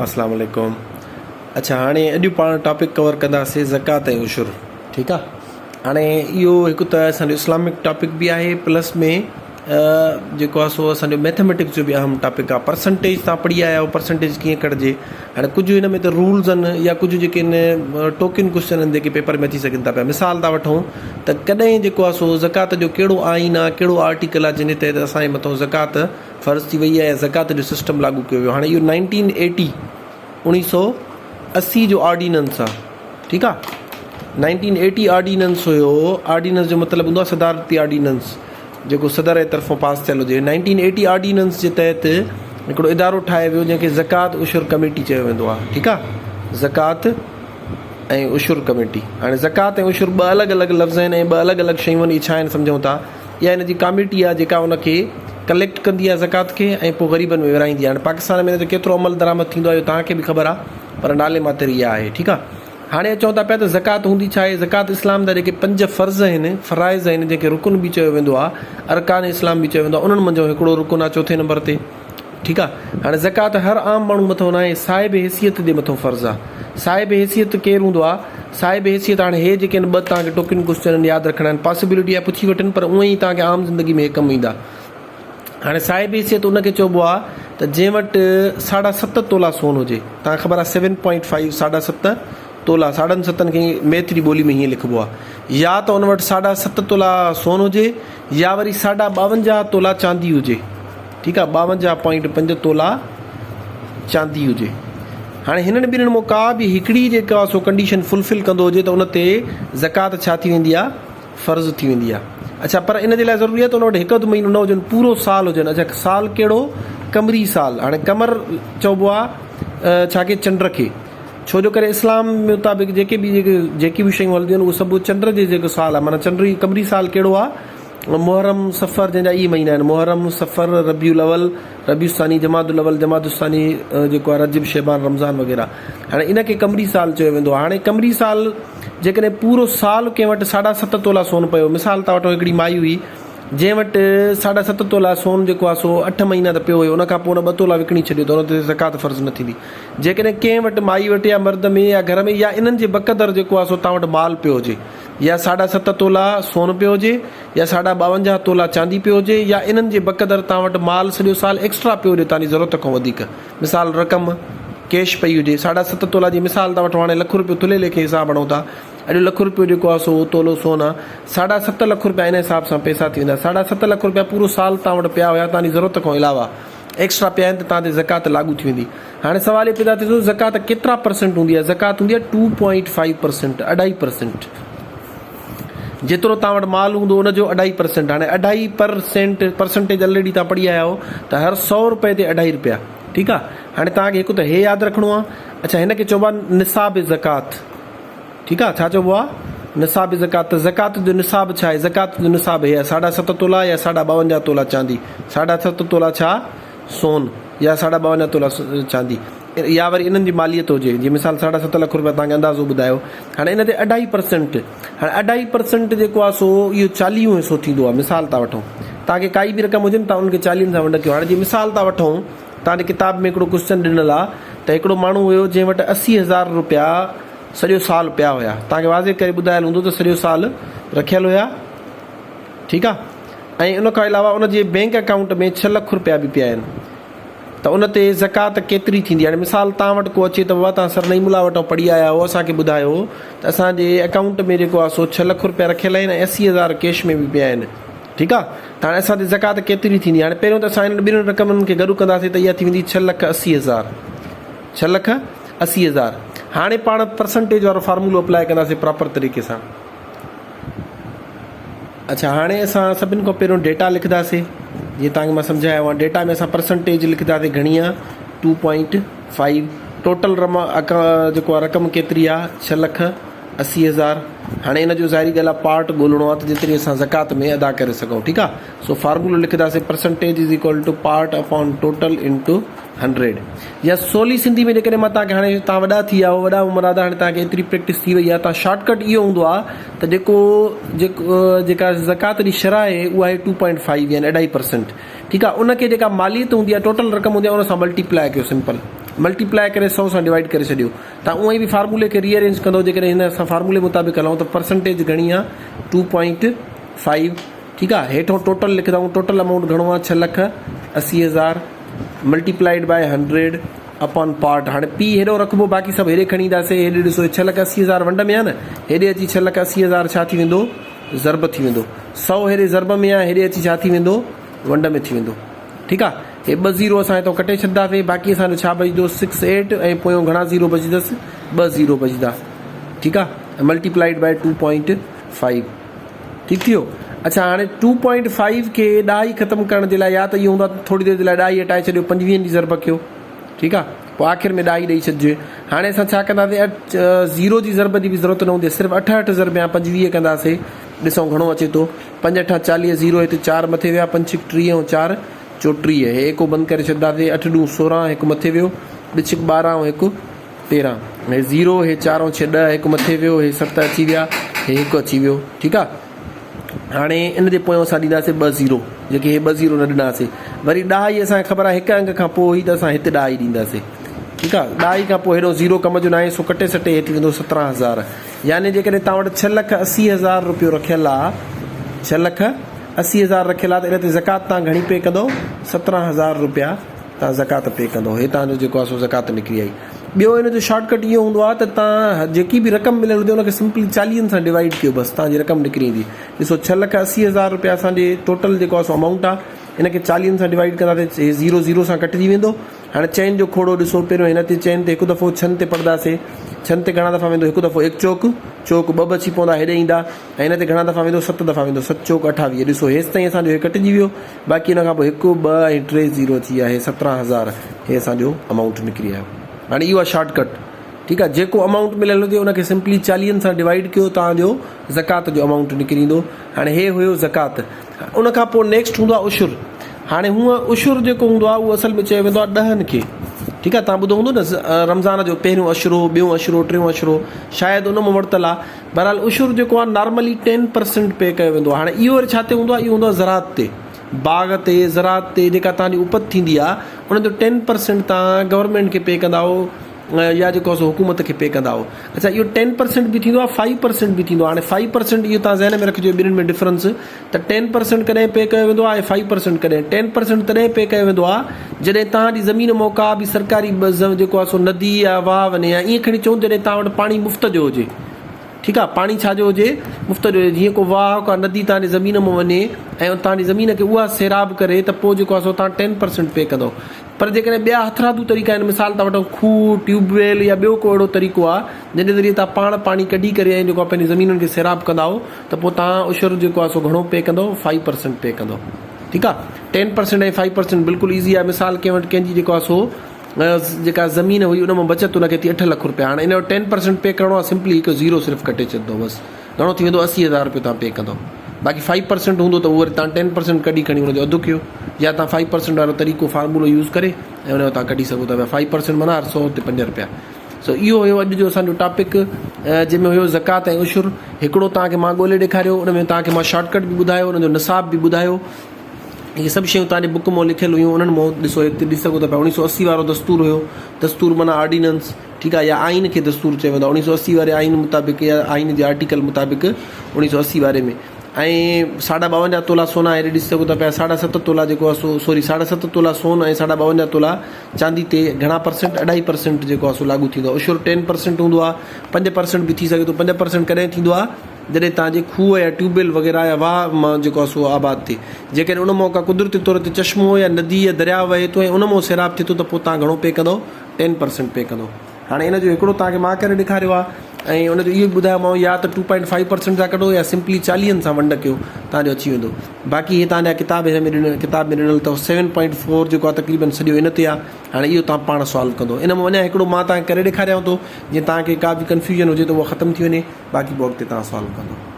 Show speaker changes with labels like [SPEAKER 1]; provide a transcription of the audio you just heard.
[SPEAKER 1] अस्सलाम वालेकुम। अच्छा हाणे अॼु पाण टॉपिक कवर कंदासीं ज़कात ऐं उशुर। ठीकु आहे। हाणे इहो हिकु त असांजो इस्लामिक टॉपिक बि आहे, प्लस में जेको आहे सो असांजो मैथमेटिक्स जो बि अहम टॉपिक आहे। परसेंटेज तव्हां पढ़ी आया आहियो, परसेंटेज कीअं कढिजे। हाणे कुझु हिन में त रूल्स आहिनि या कुझु जेके आहिनि टोकिन क्वेश्चन आहिनि जेके पेपर में अची सघनि था पिया। मिसाल था वठूं त कॾहिं जेको आहे सो ज़कात जो कहिड़ो आइन आहे, कहिड़ो आर्टिकल आहे जंहिंजे तहत असांजे मथां ज़कात फ़र्ज़ु थी वई आहे या ज़कात जो सिस्टम लागू कयो वियो। हाणे इहो 1980 जो ऑर्डिनेंस आहे। ठीकु आहे। 1980 ऑर्डिनेंस हुयो। ऑर्डिनेंस जो मतिलबु हूंदो आहे सदारती ऑर्डिनेंस, जेको सदर जे तरफ़ां पास थियल हुजे। 1980 ऑर्डिनेंस जे तहत हिकिड़ो इदारो ठाहियो वियो जंहिंखे ज़कात उशुर कमेटी चयो वेंदो आहे। ठीकु आहे। ज़कात ऐं उशुर कमेटी। हाणे ज़कात ऐं उशुर ॿ अलॻि अलॻि लफ़्ज़ आहिनि ऐं ॿ अलॻि अलॻि शयूं आहिनि। छा आहिनि सम्झूं था। इहा हिन जी कमेटी आहे जेका उनखे कलेक्ट कंदी आहे ज़कात खे ऐं पोइ ग़रीबनि में विराईंदी आहे। हाणे पाकिस्तान में त केतिरो अमल दरामद थींदो आहे तव्हांखे बि ख़बर आहे, पर नाले मात्र इहा आहे। ठीकु आहे। हाणे चऊं था पिया त ज़कात हूंदी छा आहे। ज़कात इस्लाम जा जेके 5 फ़र्ज़ आहिनि, फ़राइज़ आहिनि, जंहिंखे रुकुन बि चयो वेंदो आहे, अरकान इस्लाम बि चयो वेंदो आहे, उन्हनि मंझि हिकिड़ो रुकुन आहे 4थे नंबर ते। ठीकु आहे। हाणे ज़कात हर आम माण्हू मथां न आहे, साहिब हैसियत जे मथां फ़र्ज़ु आहे। साहिब हैसियत केरु हूंदो आहे। साहिब हैसियत हाणे हे जेके आहिनि 2 तव्हांखे टोकिन क्वेश्चन यादि रखणा आहिनि। पॉसिबिलिटी आहे पुछी वठनि, पर उअं ई तव्हांखे आम ज़िंदगी में कमु ईंदा। हाणे साहिब हैसियत उनखे चइबो आहे त जंहिं वटि 7.5 तोला सोन हुजे। तव्हांखे ख़बर आहे 7.5 7.5 तोला। 7.5 खे मैथिली ॿोली में हीअं लिखिबो आहे। या त उन वटि 7.5 तोला सोन हुजे या वरी 52 तोला चांदी हुजे। ठीकु आहे। 52.5 तोला चांदी हुजे। हाणे हिननि ॿिन्हिनि मां का बि हिकिड़ी जेका सो कंडीशन फुलफिल कंदो हुजे त उन ते ज़कात छा थी वेंदी आहे, फ़र्ज़ु थी वेंदी आहे। अच्छा, पर इन जे लाइ ज़रूरी आहे त उन वटि 1 महीनो न हुजनि, पूरो साल हुजनि। अच्छा, साल कहिड़ो, कमरी साल। हाणे कमर चइबो आहे छा के चंड खे, छो जो करे इस्लाम मुताबिक़ जेकी बि शयूं हलंदियूं आहिनि उहे सभु चंड जे जेको साल आहे। माना चंड कमरी साल कहिड़ो आहे, मुहर्रम सफ़र, जंहिंजा इहे महीना आहिनि मुहर्रम सफ़र रबिउल अवल रबिउस्सानी जमादुल अवल जमादुस्सानी जेको आहे रजब शहबान रमज़ान वग़ैरह। हाणे इनखे कमरी साल चयो वेंदो आहे। हाणे कमरी साल जेकॾहिं पूरो साल कंहिं वटि 7.5 तोला सोन पियो। मिसाल तव्हां वटि हिकिड़ी माई हुई जंहिं वटि 7.5 तोला सोन जेको आहे सो 8 महीना त पियो हुयो, उनखां पोइ 2 तोला विकिणी छॾियो त उन ते ज़कात फ़र्ज़ु न थींदी। जेकॾहिं कंहिं वटि माई वटि या मर्द में या घर में या इन्हनि जे बक़दर जेको आहे सो तव्हां वटि माल पियो हुजे, या 7.5 तोला सोन पियो हुजे या 52 तोला चांदी पियो हुजे, या इन्हनि जे बक़दर तव्हां वटि माल सॼो साल एक्स्ट्रा पियो हुजे तव्हांजी ज़रूरत खां वधीक। मिसाल रक़म कैश पई हुजे 7.5 तोला जी मिसाल था वठो। हाणे ₹1,00,000 तुले लेखे हिसाब हणूं था। अॼु ₹1,00,000 जेको आहे सो तोलो सोन आहे। 7.5 लख रुपया इन हिसाब सां पैसा थी वेंदा। 7.5 लख रुपया पूरो साल तव्हां वटि पिया हुया, तव्हांजी ज़रूरत खां अलावा एक्स्ट्रा पिया आहिनि त तव्हां ते ज़कात लागू थी वेंदी। हाणे सुवाल पैदा थिए थो ज़कात केतिरा परसेंट हूंदी आहे। ज़कात हूंदी आहे 2.5%, 2.5%। जेतिरो तव्हां वटि माल हूंदो उनजो 2.5%। हाणे 2.5% परसेंटेज ऑलरेडी तव्हां पढ़ी आया हो त हर 100 रुपए ते 2.5 रुपया। ठीकु आहे। हाणे तव्हांखे हिकु त हे यादि रखिणो आहे। अच्छा, हिनखे चइबो आहे निसाब ज़कात। ठीकु आहे। छा चइबो आहे, निसाब ज़कात। ज़कात जो निसाब छा आहे। ज़कात जो निसाब हे आहे 7.5 तोला या 52 तोला चांदी। 7.5 तोला छा सोन या 52 तोला चांदी, या वरी इन्हनि जी मालियत हुजे। जीअं मिसाल 7.5 लख रुपया तव्हांखे अंदाज़ो ॿुधायो। हाणे इन ते 2.5%। हाणे 2.5% जेको आहे सो इहो 40 हिसो थींदो आहे। मिसाल था वठूं, तव्हांखे काई बि रक़म हुजे तव्हां उनखे 40 सां वंड कयो। हाणे जीअं मिसाल था वठूं, तव्हांजे किताब में हिकिड़ो क्वेश्चन ॾिनल आहे त हिकिड़ो माण्हू हुयो जंहिं वटि 80,000 रुपया सॼो साल पिया हुया। तव्हांखे वाज़े करे ॿुधायल हूंदो त सॼो साल रखियल हुया। ठीकु आहे। ऐं उन खां अलावा उनजे बैंक अकाउंट में 6 लख रुपया बि पिया आहिनि। त उन ते ज़कात केतिरी थींदी। हाणे मिसाल तव्हां वटि को अचे त बाबा तव्हां सरनईमुला वटां पढ़ी आया हो, असांखे ॿुधायो त असांजे अकाउंट में जेको आहे सो 6 लख रुपया रखियल आहिनि ऐं 80,000 कैश में बि पिया आहिनि। ठीकु आहे। त हाणे असां ते ज़कात केतिरी थींदी। हाणे पहिरियों त असां हिन ॿिन्हिनि रक़मनि खे गॾु कंदासीं त इहा थी वेंदी 6,80,000। 6,80,000। हाणे पाण परसेंटेज वारो फार्मूलो अप्लाई कंदासीं प्रॉपर तरीक़े सां। अच्छा, हाणे असां सभिनि खां पहिरियों डेटा लिखंदासीं। जीअं तव्हांखे मां सम्झायो आहे, डेटा में असां परसेंटेज लिखंदासीं घणी आहे 2.5। टोटल जेको आहे रक़म केतिरी आहे 6,80,000। हाणे इन जो ज़ाहिरी ॻाल्हि आहे पार्ट ॻोल्हणो आहे त जेतिरी असां ज़कात में अदा करे सघूं। ठीकु आहे। सो फार्मूलो लिखंदासीं percentage is equal to part upon total into 100। या सवली सिंधी में जेकॾहिं मां तव्हांखे, हाणे तव्हां वॾा थी विया, वॾा उमिरि आहे, हाणे तव्हांखे एतिरी प्रैक्टिस थी वई आहे, तव्हां शॉर्टकट इहो हूंदो आहे त जेका ज़कात जी शरह आहे उहा आहे 2.5 यानी 2.5%। ठीकु आहे। उनखे जेका मालियत हूंदी आहे, टोटल रक़म हूंदी आहे, उन सां मल्टीप्लाई कयो सिंपल। मल्टीप्लाई करे 100 सां डिवाइड करे छॾियो। तव्हां उअं ई बि फार्मूले खे रीअरेंज कंदो, जेकॾहिं हिन असां फार्मूले मुताबिक़ हलूं त परसेंटेज घणी आहे 2.5, ठीकु आहे। हेठों टोटल लिखंदा आहियूं, टोटल अमाउंट घणो आहे 6,80,000 मल्टीप्लाइड बाय 100 अपॉन पार्ट। हाणे पी हेॾो रखिबो, बाक़ी सभु हेॾे खणी ईंदासीं। हेॾे ॾिसो 6,80,000 वंड में आहे न, हेॾे अची 6,80,000 छा थी वेंदो, ज़रब थी वेंदो। 100 हेॾे ज़रब में आहे, हेॾे अची छा थी वेंदो, वंड में थी वेंदो, ठीकु आहे। हे 2 ज़ीरो असां हितां कटे छॾींदासीं, बाक़ी असांजो छा बचंदो 68 ऐं पोयों घणा ज़ीरो बचंदसि 2 ज़ीरो बचंदा, ठीकु आहे। मल्टीप्लाइड बाय 2.5, ठीकु थी वियो। अच्छा, हाणे 2.5 खे ॾाई ख़तमु करण जे लाइ या त इहो हूंदो आहे थोरी देरि जे लाइ ॾाई हटाए छॾियो, 25 जी ज़रब कयो, ठीकु आहे, पोइ आख़िर में ॾाई ॾेई छॾिजे। हाणे असां छा कंदासीं, ज़ीरो जी ज़रब जी बि ज़रूरत न हूंदी, सिर्फ़ु 8 ज़रब या 25 कंदासीं। ॾिसूं घणो अचे थो, 5 8 40, ज़ीरो हिते 4 मथे विया, 5 6 30 ऐं 4 34, हे हिकु बंदि करे छॾींदासीं। 8 × 16, हिकु मथे वियो, 2 6 12 ऐं 1 13, हे ज़ीरो, हे 4 ऐं 6 10, हिकु मथे वियो, हे 7 अची विया, हे 1 अची वियो, ठीकु आहे। हाणे इन जे पोयों असां ॾींदासीं 2 ज़ीरो, जेके हे 2 ज़ीरो न ॾिनासीं। वरी ॾाई असांखे ख़बर आहे हिकु अंग खां पोइ ई त असां हिते ॾाई ॾींदासीं, ठीकु आहे। ॾाई खां पोइ हेॾो ज़ीरो कम जो न आहे, सो कटे सटे हे थी वेंदो 17,000। यानी जेकॾहिं तव्हां वटि 6,80,000 रुपयो रखियलु आहे, 6,80,000 रखियलु आहे, त इन ते ज़कात तव्हां घणी पे कंदो, 17,000 रुपया तव्हां ज़कात पे कंदो। हे तव्हांजो जेको आहे सो ज़कात निकिरी आई। ॿियो हिन जो शॉर्टकट इहो हूंदो आहे त तव्हां जेकी बि रक़म मिलियल हुजे हुनखे सिंपली 40 सां डिवाइड कयो, बसि तव्हांजी रक़म निकिरी ईंदी। ॾिसो 6,80,000 रुपया असांजे टोटल जेको आहे सो अमाउंट आहे, हिनखे 40 सां डिवाइड कंदासीं, हे ज़ीरो ज़ीरो सां कटिजी वेंदो। हाणे चैन जो खोड़ो ॾिसो, पहिरियों हिन ते चैन ते हिकु दफ़ो छन ते पढ़ंदासीं, छन ते घणा दफ़ा वेंदो, हिकु दफ़ो 1 चौक, चौक 2 बची पवंदा, हेॾे ईंदा, ऐं हिन ते घणा दफ़ा वेंदो, 7 दफ़ा वेंदो, 7 चौक 28। ॾिसो हेसि ताईं असांजो हे कटिजी वियो, बाक़ी हिन खां पोइ 1 2 ऐं 3 ज़ीरो थी विया, हे 17,000 हे असांजो अमाउंट निकिरी आयो। हाणे इहो आहे शॉर्टकट, ठीकु आहे। जेको अमाउंट मिलियल हुजे उनखे सिंपली 40 सां डिवाइड कयो, तव्हांजो ज़कात जो अमाउंट निकिरी ईंदो। हाणे हे हुयो ज़कात। उनखां पोइ नेक्स्ट हूंदो आहे उशुर। हाणे हूअं उशुर जेको हूंदो आहे उहो असल में चयो वेंदो आहे 10 खे, ठीकु आहे। तव्हां ॿुधो हूंदो न रमज़ान जो पहिरियों अशरो, ॿियों अशरो, टियों अशरो, शायदि उन मां वरितलु आहे। बहरहाल उशुर जेको आहे नॉर्मली 10% पे कयो वेंदो आहे। हाणे इहो वरी छा ते हूंदो आहे, इहो हूंदो आहे ज़रात ते, बाग़ ते, ज़रात ते जेका तव्हांजी उपत थींदी आहे उनजो 10% तव्हां गवर्नमेंट खे पे कंदा हो, या जेको आहे हुकूमत खे पे कंदा हो। अच्छा, इहो 10% बि थींदो आहे, 5% बि थींदो आहे। हाणे 5% इहो तव्हां ज़हन में रखिजो, ॿिन्हिनि में डिफरेंस। त 10% कॾहिं पे कयो वेंदो आहे ऐं 5% कॾहिं। 10% तॾहिं पे कयो वेंदो आहे जॾहिं तव्हांजी ज़मीन मौका बि सरकारी जेको आहे सो नदी या वाह वञे, या ईअं खणी चऊं जॾहिं तव्हां वटि पाणी मुफ़्त जो हुजे, ठीकु आहे। पाणी छाजो हुजे, मुफ़्त जो हुजे। जीअं को वाह का नदी तव्हांजी ज़मीन मां वञे ऐं तव्हांजी ज़मीन खे उहा सैराब करे, त पोइ जेको आहे सो तव्हां 10% पे कंदो। पर जेकॾहिं ॿिया हथरादू तरीक़ा आहिनि, मिसाल तव्हां वठो खूह, ट्यूबवेल या ॿियो को अहिड़ो तरीक़ो आहे जंहिंजे ज़रिए तव्हां पाण पाणी कढी करे ऐं जेको आहे पंहिंजी ज़मीनुनि खे सैराब कंदा हो, त पोइ तव्हां उशुर जेको आहे सो घणो पे कंदो, 5% पे कंदो, ठीकु आहे। 10% ऐं 5% बिल्कुलु ईज़ी आहे। मिसाल कंहिं वटि कंहिंजी जेको आहे सो जेका ज़मीन हुई उन मां बचत हुनखे थी 8 लख रुपया। हाणे इन जो 10% पे करिणो आहे, सिंपली हिकु ज़ीरो सिर्फ़ु कटे छॾंदो, बसि घणो थी वेंदो, 80,000 रुपयो तव्हां पे कंदो। बाक़ी 5% हूंदो त उहो वरी तव्हां 10% कढी खणी हुनजो अधु कयो, या तव्हां 5% वारो तरीक़ो फार्मूलो यूज़ करे ऐं हुनजो तव्हां कढी सघो था। 5% माना 100 ते 5 रुपया। सो इहो हुयो अॼु जो असांजो टॉपिक, जंहिंमें हुयो ज़कात ऐं उशुर। हिकिड़ो तव्हांखे मां ॻोल्हे ॾेखारियो, उन में तव्हांखे मां शॉर्टकट बि ॿुधायो, उनजो निसाब बि ॿुधायो। इहे सभु शयूं तव्हांजी बुक मां लिखियलु हुयूं, उन्हनि मां ॾिसो, हिते ॾिसी सघो था पिया। 1980 वारो दस्तूर हुयो, दस्तूर माना ऑर्डिनेंस, ठीकु आहे, या आइन खे दस्तूर चयो वेंदो आहे। 1980 वारे आइन मुताबिक़ या आइन जे आर्टिकल मुताबिक़ 1980 वारे में। ऐं 52.5 तोला सोना हेॾे ॾिसी सघो था पिया। 7.5 तोला जेको आहे सो 7.5 तोला सोन ऐं 52.5 तोला चांदी ते घणा परसेंट, 2.5% जेको आहे सो लागू थींदो आहे। उशुर 10% हूंदो आहे, 5% बि थी सघे थो। 5% कॾहिं थींदो आहे जॾहिं तव्हांजे खूह या ट्यूबवेल वग़ैरह या वाह मां जेको आहे सो आबाद थिए। जेकॾहिं उन मौक़ा कुदरती तौर ते चश्मो या नदी या दरिया वहे थो ऐं उन मां सैराब थिए थो, त पोइ तव्हां घणो पे कंदो, 10% पे कंदो। हाणे इन जो हिकिड़ो तव्हांखे मां करे ॾेखारियो आहे, ऐं उनजो इहो ॿुधायोमांव, या त 2.5% सां कढो या सिंपली 40 सां वंड कयो, तव्हांजो अची वेंदो। बाक़ी हे तव्हांजा किताब हिन में ॾिनल, किताब में ॾिनल अथव। 7.4 जेको आहे तक़रीबन सॼो इन ते आहे। हाणे इहो तव्हां पाण सॉल्व कंदो। इन में वञा हिकिड़ो मां तव्हांखे करे ॾेखारियां थो, जीअं तव्हांखे का बि कंफ्यूजन हुजे त उहा ख़तमु थी वञे, बाक़ी पोइ अॻिते तव्हां सॉल्व कंदो।